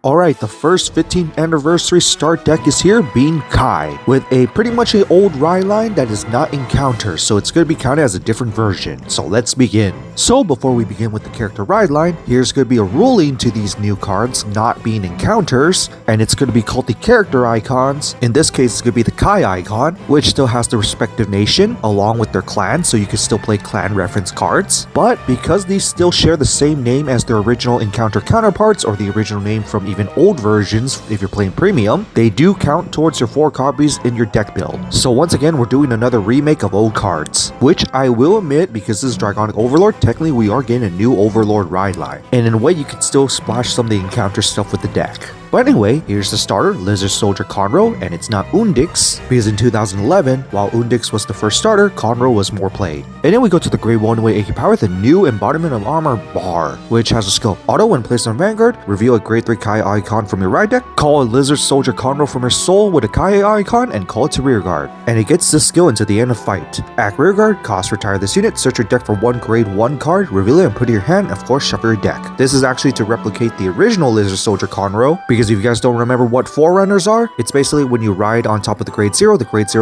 Alright, the first 15th anniversary start deck is here, being Kai, with a pretty much an old Rai line that is not encounter, so it's going to be counted as a different version. So let's begin. So before we begin with the character Rai line, here's going to be a ruling to these new cards not being encounters, and it's going to be called the character icons. In this case, it's going to be the Kai icon, which still has the respective nation along with their clan, so you can still play clan reference cards. But because these still share the same name as their original encounter counterparts, or the original name from even old versions if you're playing premium, they do count towards your 4 copies in your deck build. So once again, we're doing another remake of old cards, which I will admit, because this is Dragonic Overlord, technically we are getting a new Overlord ride line, and in a way you can still splash some of the encounter stuff with the deck. But anyway, here's the starter, Lizard Soldier Conroe, and it's not Undix, because in 2011, while Undix was the first starter, Conroe was more played. And then we go to the grade 1-way AK Power, the new embodiment of armor, Bar, which has a skill auto when placed on Vanguard, reveal a grade 3 Kai icon from your ride deck, call a Lizard Soldier Conroe from your soul with a Kai icon, and call it to rearguard. And it gets this skill until the end of fight. Act rearguard, cost retire this unit, search your deck for 1 grade 1 card, reveal it and put it in your hand, and of course shuffle your deck. This is actually to replicate the original Lizard Soldier Conroe, because if you guys don't remember what forerunners are, it's basically when you ride on top of the grade 0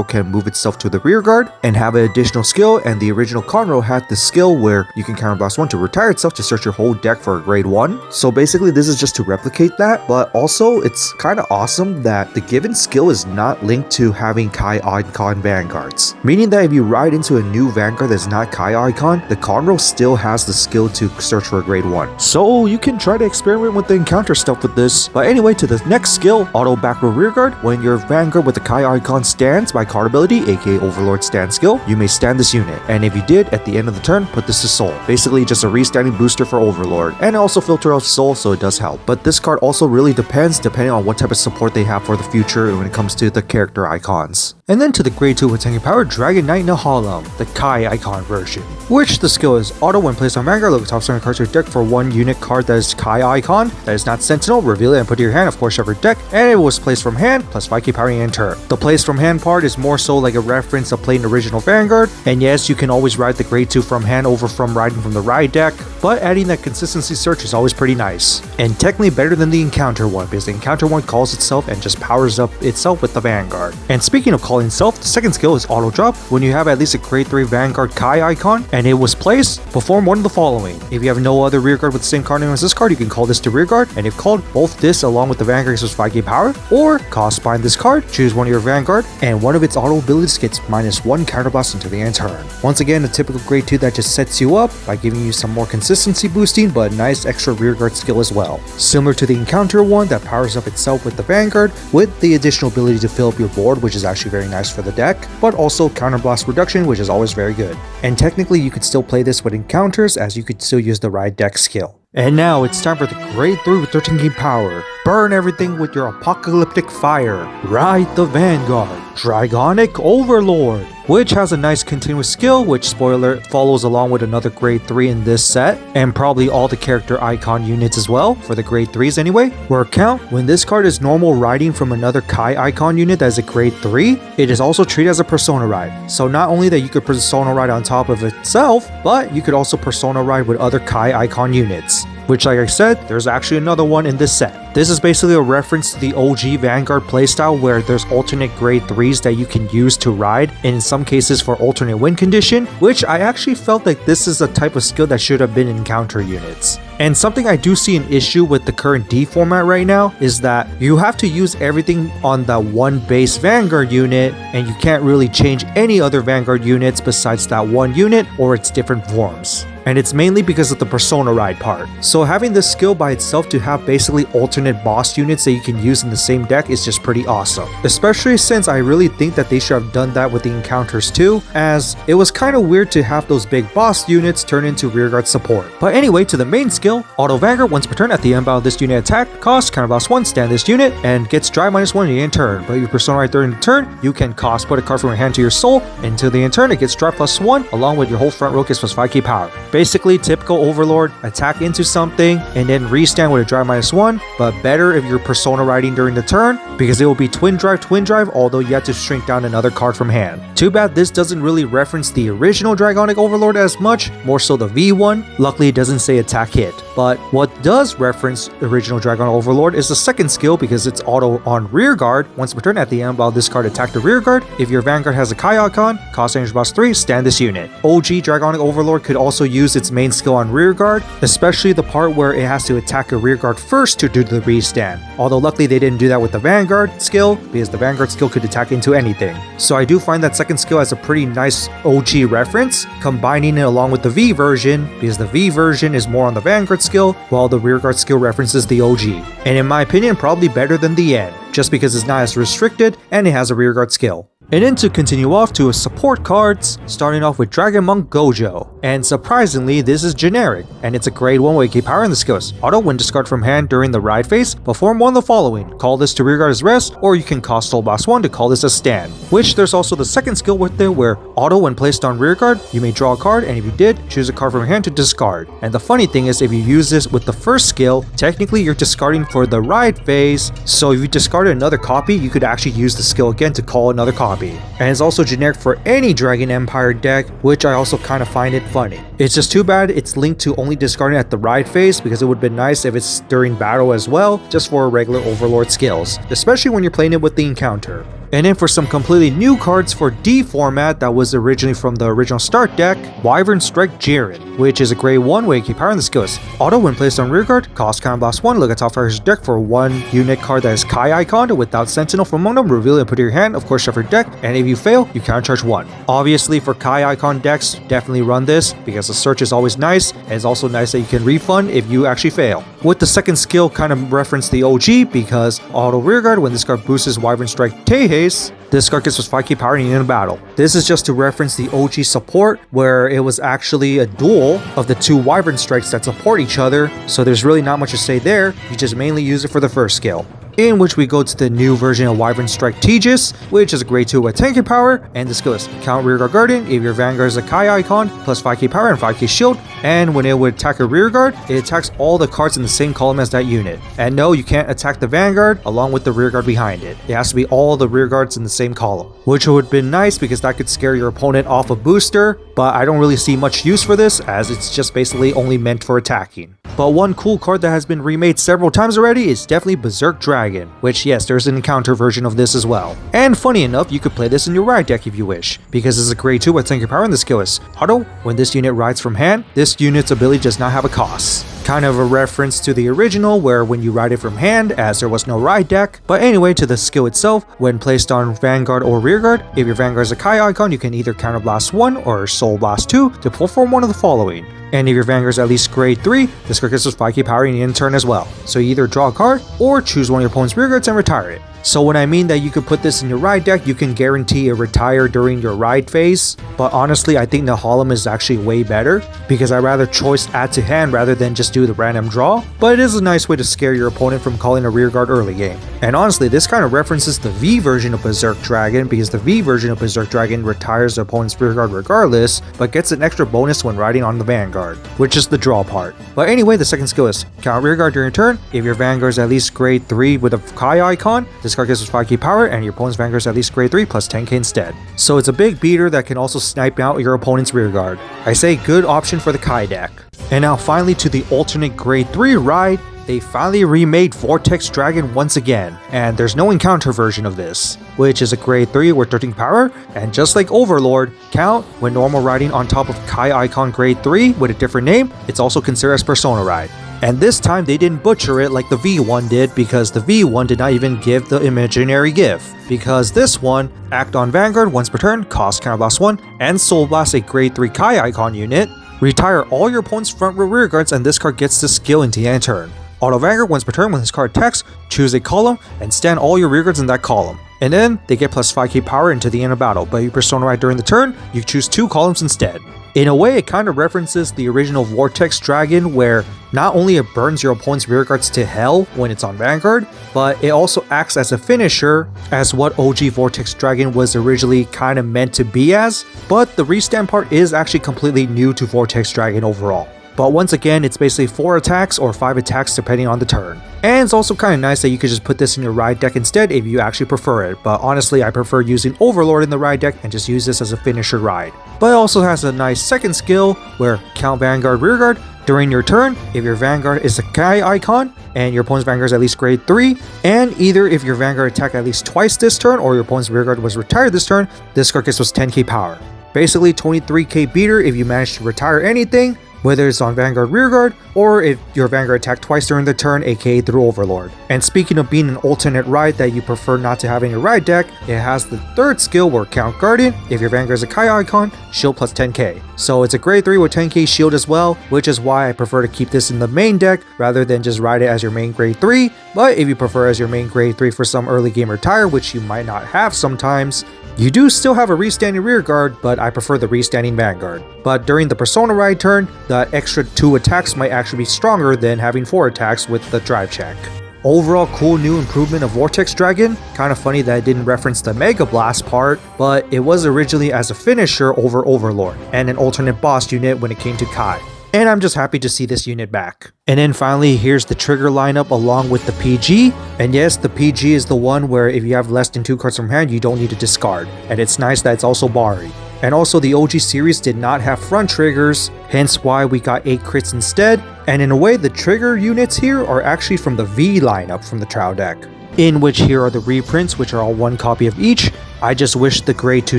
can move itself to the rear guard and have an additional skill, and the original Conroe had the skill where you can counterblast 1 to retire itself to search your whole deck for a grade 1. So basically this is just to replicate that, but also it's kind of awesome that the given skill is not linked to having Kai icon Vanguards, meaning that if you ride into a new Vanguard that's not Kai icon, the Conroe still has the skill to search for a grade 1. So you can try to experiment with the encounter stuff with this. But anyway, to the next skill, auto back row rearguard. When your Vanguard with the Kai icon stands by card ability, aka Overlord stand skill, you may stand this unit, and if you did, at the end of the turn, put this to soul. Basically just a restanding booster for Overlord, and also filter out soul, so it does help. But this card also really depends depending on what type of support they have for the future when it comes to the character icons. And then to the grade 2 with power, Dragonic Nahalam, the Kai icon version, which the skill is auto when placed on Vanguard, look at top center cards of your deck for 1 unit card that is Kai icon, that is not Sentinel, reveal it and put it in your hand, of course shuffle your deck, and it was placed from hand, plus 5k power and turn. The place from hand part is more so like a reference of playing original Vanguard, and yes, you can always ride the grade 2 from hand over from riding from the ride deck, but adding that consistency search is always pretty nice. And technically better than the encounter one, because the encounter one calls itself and just powers up itself with the Vanguard. And speaking of calling itself, the second skill is auto drop. When you have at least a grade 3 Vanguard Kai icon, and it was placed, perform one of the following. If you have no other rearguard with the same card name as this card, you can call this to rearguard, and if called, both this along with the Vanguard gives 5k power, or cost bind this card, choose one of your Vanguard, and one of its auto abilities gets -1 counterblast until the end turn. Once again, a typical grade 2 that just sets you up by giving you some more consistency boosting, but a nice extra rearguard skill as well. Similar to the encounter one that powers up itself with the Vanguard, with the additional ability to fill up your board, which is actually very nice for the deck, but also counterblast reduction, which is always very good. And technically you could still play this with encounters, as you could still use the ride deck skill. And now it's time for the grade 3 with 13k power. Burn everything with your apocalyptic fire. Ride the Vanguard, Dragonic Overlord, which has a nice continuous skill, which, spoiler, follows along with another grade 3 in this set, and probably all the character icon units as well, for the grade 3s anyway. Word count, when this card is normal riding from another Kai icon unit that is a grade 3, it is also treated as a persona ride. So not only that you could persona ride on top of itself, but you could also persona ride with other Kai icon units. Which, like I said, there's actually another one in this set. This is basically a reference to the OG Vanguard playstyle where there's alternate grade 3s that you can use to ride, and in some cases for alternate win condition, which I actually felt like this is a type of skill that should have been in encounter units. And something I do see an issue with the current D format right now is that you have to use everything on that one base Vanguard unit, and you can't really change any other Vanguard units besides that one unit or its different forms. And it's mainly because of the persona ride part. So having this skill by itself to have basically alternate boss units that you can use in the same deck is just pretty awesome. Especially since I really think that they should have done that with the encounters too, as it was kind of weird to have those big boss units turn into rearguard support. But anyway, to the main skill, auto Vanguard once per turn at the end of this unit attack, cost counterblast 1, stand this unit, and gets drive -1 in the end turn. But if you persona ride during the turn, you can cost put a card from your hand to your soul, and until the end turn it gets drive +1, along with your whole front row gets plus 5k power. Basically, typical Overlord, attack into something and then restand with a drive -1, but better if you're persona riding during the turn, because it will be twin drive, although you have to shrink down another card from hand. Too bad this doesn't really reference the original Dragonic Overlord as much, more so the V1. Luckily it doesn't say attack hit. but what does reference the original Dragonic Overlord is the second skill because it's auto on rearguard. Once per turn at the end while this card attack the rearguard, if your Vanguard has a Kai icon, cost energy boss 3, stand this unit. OG Dragonic Overlord could also use its main skill on rearguard, especially the part where it has to attack a rearguard first to do the restand. Although luckily they didn't do that with the Vanguard skill because the Vanguard skill could attack into anything. So I do find that second skill as a pretty nice OG reference, combining it along with the V version because the V version is more on the Vanguard skill while the rearguard skill references the OG. And in my opinion, probably better than the N, just because it's not as restricted and it has a rearguard skill. And then to continue off to support cards, starting off with Dragon Monk Gojo. And surprisingly, this is generic, and it's a grade 1 with keep power in the skills. Auto when discard from hand during the ride phase, perform one of the following. Call this to rearguard as rest, or you can cost Soul Blast 1 to call this as stand. Which there's also the second skill with it where auto when placed on rearguard, you may draw a card, and if you did, choose a card from your hand to discard. And the funny thing is if you use this with the first skill, technically you're discarding for the ride phase, so if you discarded another copy, you could actually use the skill again to call another copy. And it's also generic for any Dragon Empire deck, which I also kind of find it funny. It's just too bad it's linked to only discarding at the ride phase because it would have been nice if it's during battle as well, just for regular Overlord skills, especially when you're playing it with the encounter. And then for some completely new cards for D format that was originally from the original start deck, Wyvern Strike Jiren, which is a grade 1 way keep power in the skills. Auto when placed on rearguard, cost Counter Blast 1, look at top of your deck for one unit card that is Kai icon without Sentinel from among them, reveal it and put it in your hand, of course shuffle your deck, and if you fail, you countercharge 1. Obviously for Kai icon decks, definitely run this because the search is always nice, and it's also nice that you can refund if you actually fail. With the second skill kind of reference the OG because auto rearguard when this card boosts Wyvern Strike Teihei, this card gets plus 5 key power in a battle. This is just to reference the OG support where it was actually a duel of the two Wyvern Strikes that support each other, so there's really not much to say there, you just mainly use it for the first skill. In which we go to the new version of Wyvern Strike Tejas, which is a grade 2 with 10k power, and the skill is count rearguard guardian if your Vanguard is a Kai icon, plus 5k power and 5k shield, and when it would attack a rearguard, it attacks all the cards in the same column as that unit. And no, you can't attack the Vanguard along with the rearguard behind it. It has to be all the rearguards in the same column, which would have been nice because that could scare your opponent off a booster, but I don't really see much use for this as it's just basically only meant for attacking. But one cool card that has been remade several times already is definitely Berserk Dragon, which yes, there's an encounter version of this as well. And funny enough, you could play this in your ride deck if you wish, because it's a grade 2 with 10k power and the skill is Auto, when this unit rides from hand, this unit's ability does not have a cost. Kind of a reference to the original where when you ride it from hand as there was no ride deck. But anyway, to the skill itself, when placed on Vanguard or rearguard, if your Vanguard is a Kai icon, you can either Counter Blast 1 or Soul Blast 2 to perform one of the following. And if your Vanguard is at least grade 3, this card gets 5k power in turn as well. So you either draw a card or choose one of your opponent's rearguards and retire it. So when I mean that you could put this in your ride deck, you can guarantee a retire during your ride phase. But honestly, I think the Harlem is actually way better because I rather choice add to hand rather than just do the random draw. But it is a nice way to scare your opponent from calling a rearguard early game. And honestly, this kind of references the V version of Berserk Dragon because the V version of Berserk Dragon retires the opponent's rearguard regardless, but gets an extra bonus when riding on the Vanguard, which is the draw part. But anyway, the second skill is count rearguard during your turn. If your Vanguard is at least grade 3 with a Kai icon, this card gets 5k power and your opponent's Vanguard is at least grade 3 plus 10k instead. So it's a big beater that can also snipe out your opponent's rearguard. I say good option for the Kai deck. And now finally to the alternate grade 3 ride, they finally remade Vortex Dragon once again, and there's no encounter version of this, which is a grade 3 with 13 power, and just like Overlord, count when normal riding on top of Kai icon grade 3 with a different name, it's also considered as Persona Ride. And this time they didn't butcher it like the V1 did because the V1 did not even give the imaginary gift. Because this one, act on Vanguard once per turn, cost Counter Blast 1, and Soul Blast a grade 3 Kai icon unit, retire all your opponent's front row rearguards and this card gets the skill into the end turn. Auto Vanguard once per turn when this card attacks, choose a column and stand all your rearguards in that column. And then they get plus 5k power into the end of battle, but if you Persona Ride during the turn, you choose 2 columns instead. In a way, it kind of references the original Vortex Dragon where not only it burns your opponent's rearguards to hell when it's on Vanguard, but it also acts as a finisher as what OG Vortex Dragon was originally kind of meant to be as, but the restand part is actually completely new to Vortex Dragon overall. But once again, it's basically 4 attacks or 5 attacks depending on the turn. And it's also kind of nice that you could just put this in your ride deck instead if you actually prefer it, but honestly I prefer using Overlord in the ride deck and just use this as a finisher ride. But it also has a nice second skill where count Vanguard rearguard, During your turn, if your Vanguard is a Kai icon, and your opponent's Vanguard is at least grade 3, and either if your Vanguard attacked at least twice this turn, or your opponent's rearguard was retired this turn, this card gets plus 10k power. Basically 23k beater if you manage to retire anything, whether it's on Vanguard rearguard, or if your Vanguard attacked twice during the turn, aka through Overlord. And speaking of being an alternate ride that you prefer not to have in your ride deck, it has the third skill where Count Guardian, if your Vanguard is a Kai icon, shield plus 10k. So it's a grade 3 with 10k shield as well, which is why I prefer to keep this in the main deck rather than just ride it as your main grade 3. But if you prefer as your main grade 3 for some early game retire, which you might not have sometimes, you do still have a restanding rearguard, but I prefer the restanding Vanguard. But during the Persona ride turn, the extra 2 attacks might actually be stronger than having 4 attacks with the drive check. Overall cool new improvement of Vortex Dragon. Kind of funny that it didn't reference the Mega Blast part, but it was originally as a finisher over Overlord, and an alternate boss unit when it came to Kai. And I'm just happy to see this unit back. And then finally, here's the trigger lineup along with the PG. And yes, the PG is the one where if you have less than 2 cards from hand, you don't need to discard. And it's nice that it's also Bari. And also the OG series did not have front triggers, hence why we got 8 crits instead. And in a way, the trigger units here are actually from the V lineup from the trial deck. In which here are the reprints, which are all 1 copy of each. I just wish the grade 2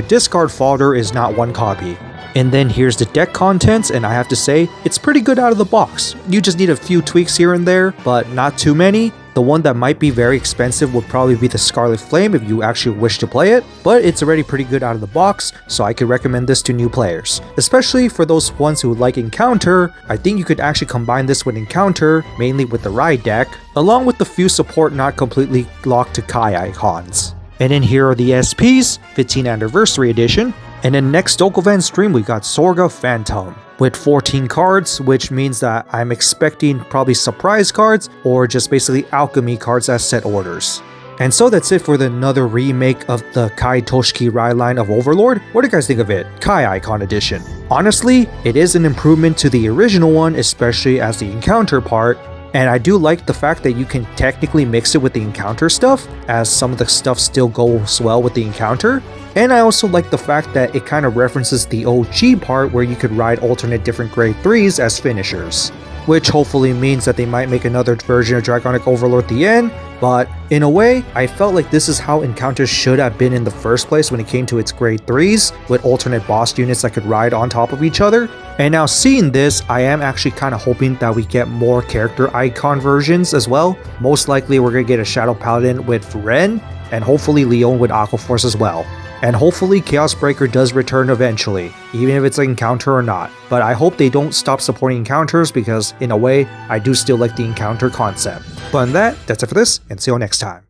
discard folder is not 1 copy. And then here's the deck contents, and I have to say, it's pretty good out of the box. You just need a few tweaks here and there, but not too many. The one that might be very expensive would probably be the Scarlet Flame if you actually wish to play it, but it's already pretty good out of the box, so I could recommend this to new players. Especially for those ones who like Encounter, I think you could actually combine this with Encounter, mainly with the Ride deck, along with the few support not completely locked to Kai icons. And then here are the SPs, 15th Anniversary Edition. And then next Dokuvan stream we got Sorga Phantom with 14 cards, which means that I'm expecting probably surprise cards or just basically alchemy cards as set orders. And so that's it for another remake of the Kai Toshiki ride line of Overlord. What do you guys think of it? Kai Icon Edition. Honestly, it is an improvement to the original one, especially as the encounter part. And I do like the fact that you can technically mix it with the encounter stuff, as some of the stuff still goes well with the encounter. And I also like the fact that it kind of references the OG part where you could ride alternate different grade 3s as finishers. Which hopefully means that they might make another version of Dragonic Overlord at the end, but in a way, I felt like this is how encounters should have been in the first place when it came to its grade 3s, with alternate boss units that could ride on top of each other. And now seeing this, I am actually kind of hoping that we get more character icon versions as well. Most likely we're going to get a Shadow Paladin with Ren, and hopefully Leon with Aqua Force as well. And hopefully Chaos Breaker does return eventually, even if it's an encounter or not. But I hope they don't stop supporting encounters because, in a way, I do still like the encounter concept. But on that, that's it for this, and see you all next time.